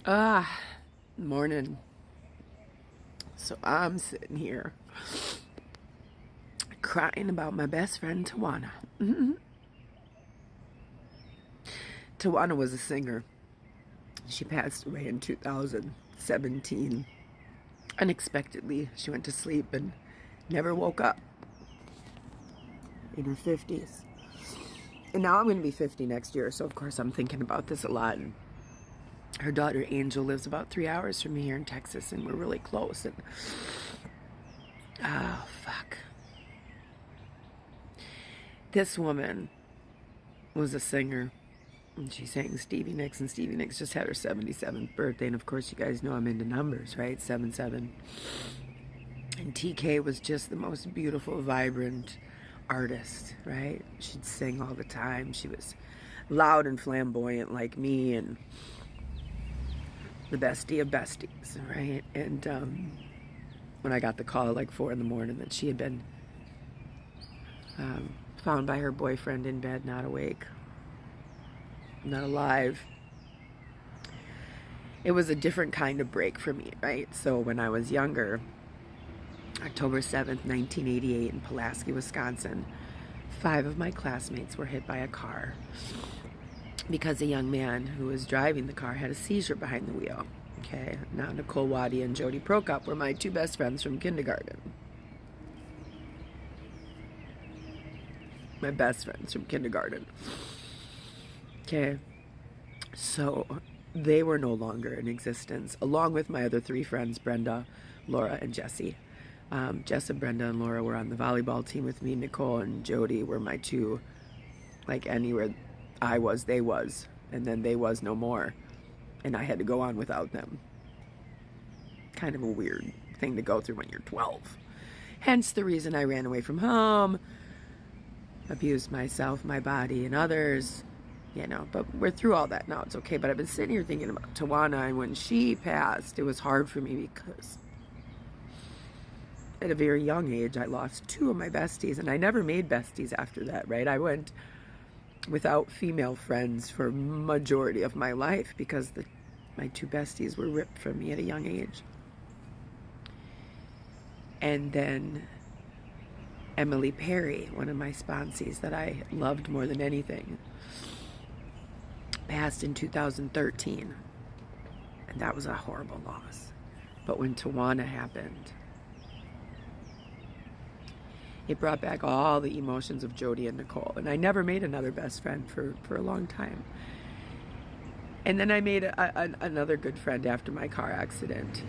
Morning. So I'm sitting here crying about my best friend Tawana. Tawana was a singer. She passed away in 2017. Unexpectedly, she went to sleep and never woke up in her 50s. And now I'm going to be 50 next year, so of course I'm thinking about this a lot. And her daughter Angel lives about 3 hours from me here in Texas, and we're really close. And oh, fuck. This woman was a singer, and she sang Stevie Nicks, and Stevie Nicks just had her 77th birthday. And of course, you guys know I'm into numbers, right? 77. And TK was just the most beautiful, vibrant artist, right? She'd sing all the time. She was loud and flamboyant like me, and the bestie of besties, right? And when I got the call at like 4 in the morning that she had been found by her boyfriend in bed, not awake, not alive, it was a different kind of break for me, right? So when I was younger, October 7th, 1988, in Pulaski, Wisconsin, 5 of my classmates were hit by a car because a young man who was driving the car had a seizure behind the wheel. Okay, now Nicole Waddy and Jody Prokop were my 2 best friends from kindergarten. My best friends from kindergarten. Okay, so they were no longer in existence, along with my other 3 friends, Brenda, Laura, and Jessie. Jessa, Brenda, and Laura were on the volleyball team with me. Nicole and Jody were my 2, like anywhere I was, they was, and then they was no more, and I had to go on without them. Kind of a weird thing to go through when you're 12. Hence the reason I ran away from home, abused myself, my body, and others, but we're through all that now. It's okay. But I've been sitting here thinking about Tawana, and when she passed, it was hard for me because at a very young age, I lost 2 of my besties, and I never made besties after that, right? I went without female friends for majority of my life because my 2 besties were ripped from me at a young age. And then Emily Perry, one of my sponsees that I loved more than anything, passed in 2013. And that was a horrible loss. But when Tawana happened, it brought back all the emotions of Jody and Nicole. And I never made another best friend for a long time. And then I made another good friend after my car accident.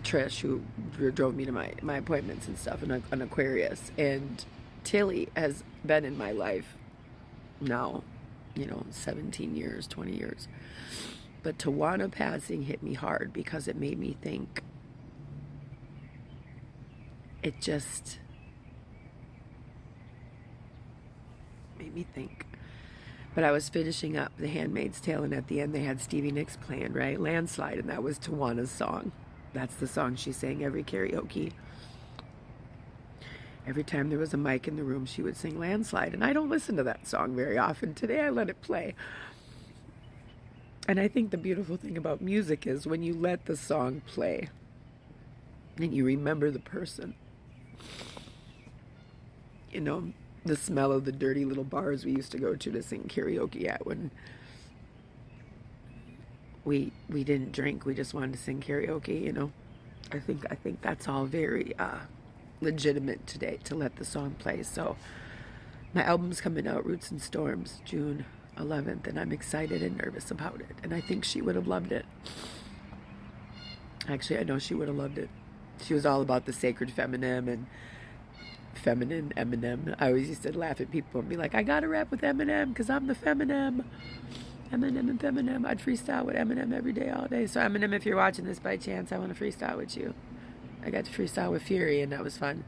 Trish, who drove me to my appointments and stuff, an Aquarius. And Tilly has been in my life now, 17 years, 20 years. But Tawana passing hit me hard because it made me think. It just made me think. But I was finishing up The Handmaid's Tale, and at the end they had Stevie Nicks playing, right? Landslide, and that was Tawana's song. That's the song she sang every karaoke. Every time there was a mic in the room, she would sing Landslide. And I don't listen to that song very often. Today I let it play. And I think the beautiful thing about music is when you let the song play and you remember the person. The smell of the dirty little bars we used to go to sing karaoke at when we didn't drink, we just wanted to sing karaoke, I think that's all very legitimate today, to let the song play. So my album's coming out, Roots and Storms, June 11th, and I'm excited and nervous about it, and I think she would have loved it. Actually, I know she would have loved it. She was all about the sacred feminine and feminine Eminem. I always used to laugh at people and be like, I gotta rap with Eminem because I'm the feminine. Eminem and Feminem. I'd freestyle with Eminem every day, all day. So Eminem, if you're watching this by chance, I want to freestyle with you. I got to freestyle with Fury, and that was fun.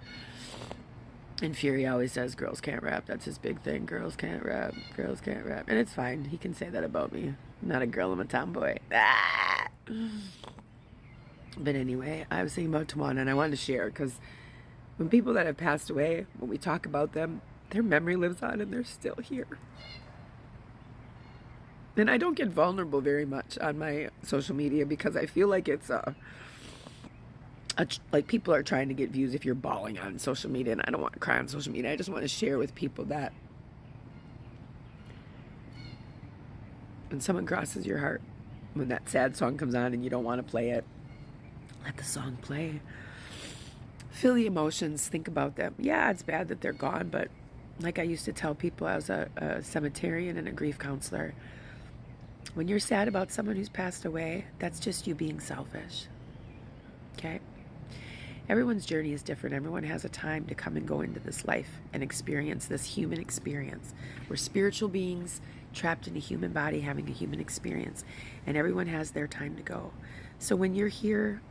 And Fury always says girls can't rap. That's his big thing. Girls can't rap. Girls can't rap. And it's fine. He can say that about me. I'm not a girl. I'm a tomboy. Ah! But anyway, I was thinking about Tawana, and I wanted to share because when people that have passed away, when we talk about them, their memory lives on and they're still here. And I don't get vulnerable very much on my social media because I feel like it's like people are trying to get views if you're bawling on social media, and I don't want to cry on social media. I just want to share with people that when someone crosses your heart, when that sad song comes on and you don't want to play it, let the song play. Feel the emotions, think about them. Yeah, it's bad that they're gone, but like I used to tell people, I was a cemeterian and a grief counselor. When you're sad about someone who's passed away, that's just you being selfish. Okay? Everyone's journey is different. Everyone has a time to come and go into this life and experience this human experience. We're spiritual beings trapped in a human body having a human experience, and everyone has their time to go. So when you're here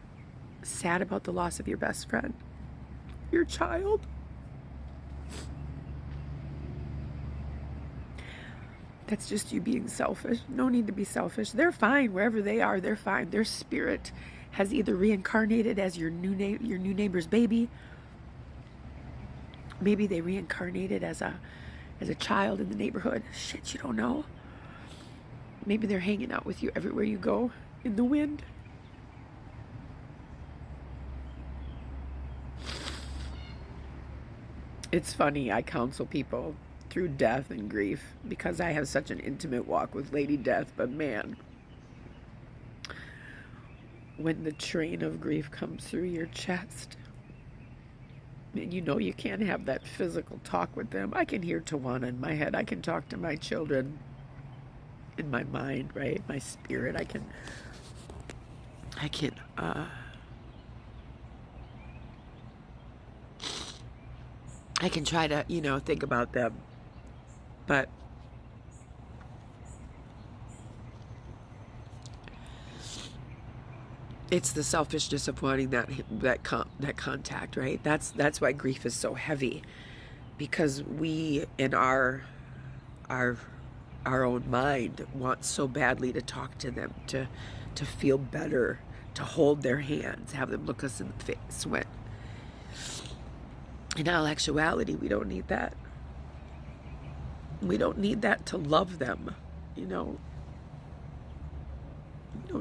sad about the loss of your best friend, your child, that's just you being selfish. No need to be selfish. They're fine wherever they are. They're fine. Their spirit has either reincarnated as your new neighbor's baby. Maybe they reincarnated as a child in the neighborhood. Shit, you don't know. Maybe they're hanging out with you everywhere you go in the wind. It's funny, I counsel people through death and grief because I have such an intimate walk with Lady Death, but man, when the train of grief comes through your chest, and you know you can't have that physical talk with them. I can hear Tawana in my head. I can talk to my children in my mind, right? My spirit. I can try to, think about them. But it's the selfishness of wanting that contact, right? That's why grief is so heavy, because we in our own mind want so badly to talk to them, to feel better, to hold their hands, have them look us in the face, when in all actuality we don't need that. We don't need that to love them, We don't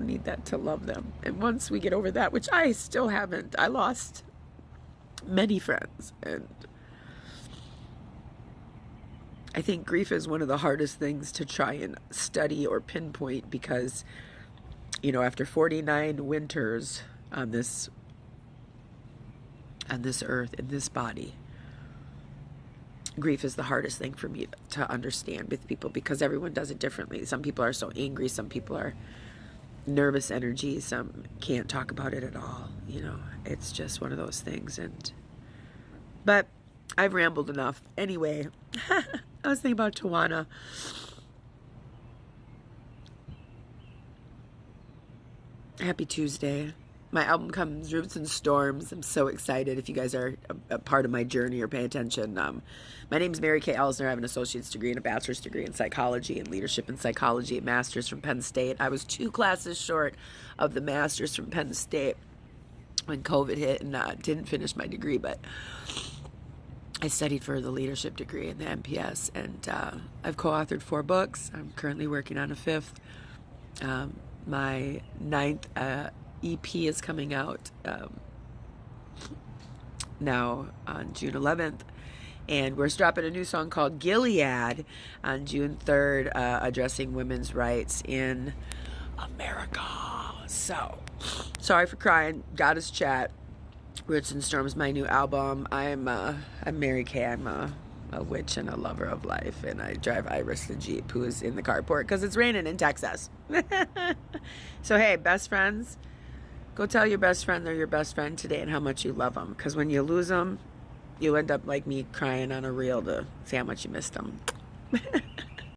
need that to love them. And once we get over that, which I still haven't, I lost many friends, and I think grief is one of the hardest things to try and study or pinpoint, because after 49 winters on this earth, in this body, grief is the hardest thing for me to understand with people, because everyone does it differently. Some people are so angry, some people are nervous energy, some can't talk about it at all. It's just one of those things. But I've rambled enough. Anyway, I was thinking about Tawana. Happy Tuesday. My album comes, Roots and Storms. I'm so excited. If you guys are a part of my journey or pay attention, my name is Mary Kay Elsner. I have an associate's degree and a bachelor's degree in psychology and leadership in psychology, a master's from Penn State. I was 2 classes short of the master's from Penn State when COVID hit, and didn't finish my degree, but I studied for the leadership degree in the MPS, and I've co-authored 4 books. I'm currently working on a 5th. My 9th EP is coming out now on June 11th, and we're dropping a new song called Gilead on June 3rd, addressing women's rights in America. So, sorry for crying. Goddess Chat, Roots and Storms, my new album. I'm Mary Kay. I'm a witch and a lover of life, and I drive Iris the Jeep, who is in the carport because it's raining in Texas. So hey, best friends, go tell your best friend they're your best friend today and how much you love them, because when you lose them, you end up like me, crying on a reel to say how much you missed them.